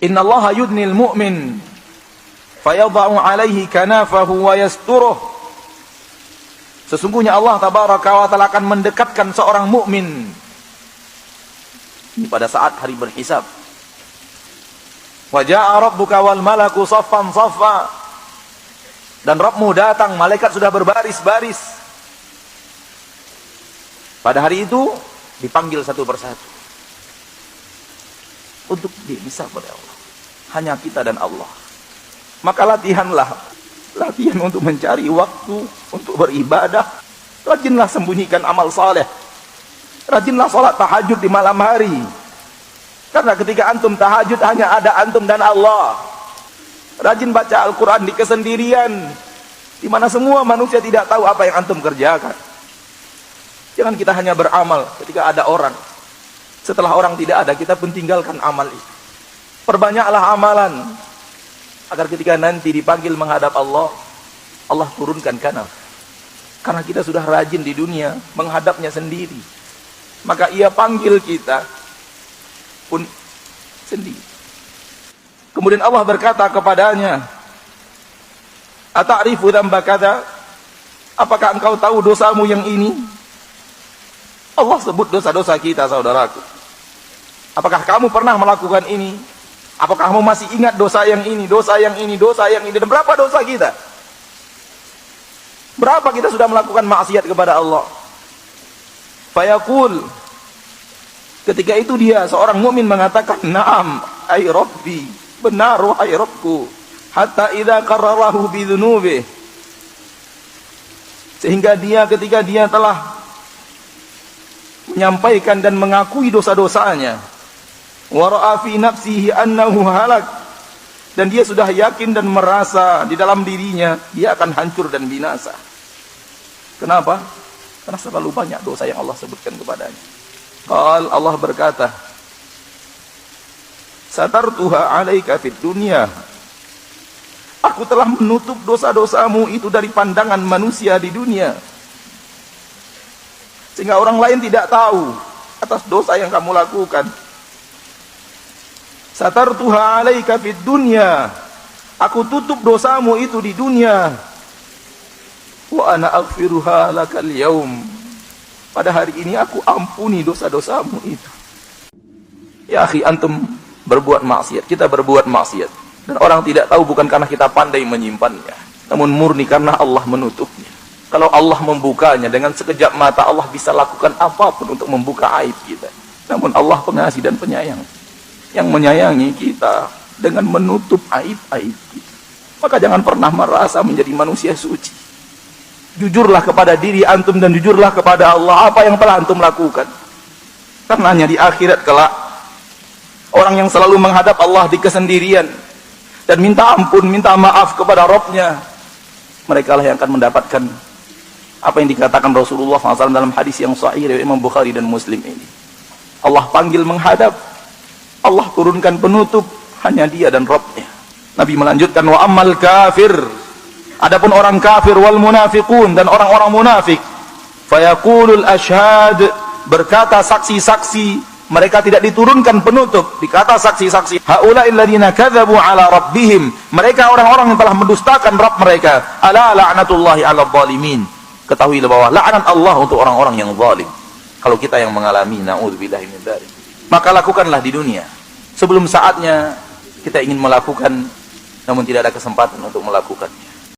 Innallaha yudnil mu'min fayadha'u 'alaihi kanafahu wa yasturuh. Sesungguhnya Allah tabaraka wa ta'ala akan mendekatkan seorang mukmin ini pada saat hari berhisab. Wa ja'a rabbuka wal malaku saffan saffa. Dan Rabbmu datang, malaikat sudah berbaris-baris. Pada hari itu dipanggil satu persatu untuk dihisab oleh Allah. Hanya kita dan Allah. Maka latihan untuk mencari waktu untuk beribadah. Rajinlah sembunyikan amal saleh. Rajinlah salat tahajud di malam hari. Karena ketika antum tahajud hanya ada antum dan Allah. Rajin baca Al-Quran di kesendirian, di mana semua manusia tidak tahu apa yang antum kerjakan. Jangan kita hanya beramal ketika ada orang. Setelah orang tidak ada, kita pun tinggalkan amal itu. Perbanyaklah amalan agar ketika nanti dipanggil menghadap Allah, Allah turunkan kanaf. Karena kita sudah rajin di dunia menghadapnya sendiri, maka ia panggil kita pun sendiri. Kemudian Allah berkata kepadanya, "Ata'rifu dzamba kadza?" Apakah engkau tahu dosamu yang ini? Allah sebut dosa-dosa kita, saudaraku. Apakah kamu pernah melakukan ini? Apakah kamu masih ingat dosa yang ini, dosa yang ini, dosa yang ini? Dan berapa dosa kita? Berapa kita sudah melakukan maksiat kepada Allah? Fayaqul, ketika itu dia seorang mukmin mengatakan, "Na'am, ay Rabbi." Benar wahai Rabbku. Hatta idza qarrarahu bi dzunubihi. Sehingga dia ketika dia telah menyampaikan dan mengakui dosa-dosanya, wa ra'a fi nafsihi annahu halak, dan dia sudah yakin dan merasa di dalam dirinya dia akan hancur dan binasa. Kenapa? Karena terlalu banyak dosa yang Allah sebutkan kepadanya. Allah berkata, "Satartuha 'alaika fid dunya." Aku telah menutup dosa-dosamu itu dari pandangan manusia di dunia, sehingga orang lain tidak tahu atas dosa yang kamu lakukan. Satartuha 'alaika fid dunya. Aku tutup dosamu itu di dunia. Wa ana aghfiruha lakal yaum. Pada hari ini aku ampuni dosa-dosamu itu. Ya akhi, antum berbuat maksiat, kita berbuat maksiat, dan orang tidak tahu bukan karena kita pandai menyimpannya, namun murni karena Allah menutupnya. Kalau Allah membukanya dengan sekejap mata, Allah bisa lakukan apapun untuk membuka aib kita. Namun Allah pengasih dan penyayang, yang menyayangi kita dengan menutup aib-aib kita. Maka jangan pernah merasa menjadi manusia suci. Jujurlah kepada diri antum dan jujurlah kepada Allah apa yang telah antum lakukan. Karena hanya di akhirat kelak, orang yang selalu menghadap Allah di kesendirian dan minta ampun, minta maaf kepada Rabbnya, mereka lah yang akan mendapatkan apa yang dikatakan Rasulullah SAW dalam hadis yang sahih dari Imam Bukhari dan Muslim ini. Allah panggil menghadap, Allah turunkan penutup, hanya dia dan Rabbnya. Nabi melanjutkan, "Wa ammal kafir." Adapun orang kafir, wal munafiqun, dan orang-orang munafik, fayaqulul ashhad, berkata saksi-saksi, mereka tidak diturunkan penutup, dikata saksi-saksi, haula'il ladzina kadzabu ala rabbihim, mereka orang-orang yang telah mendustakan Rabb mereka. Ala la'natullahi 'alal zalimin. Ketahuilah bahwa laknat Allah untuk orang-orang yang zalim. Kalau kita yang mengalami, naudzubillahi min dzalik, maka lakukanlah di dunia sebelum saatnya kita ingin melakukan namun tidak ada kesempatan untuk melakukannya.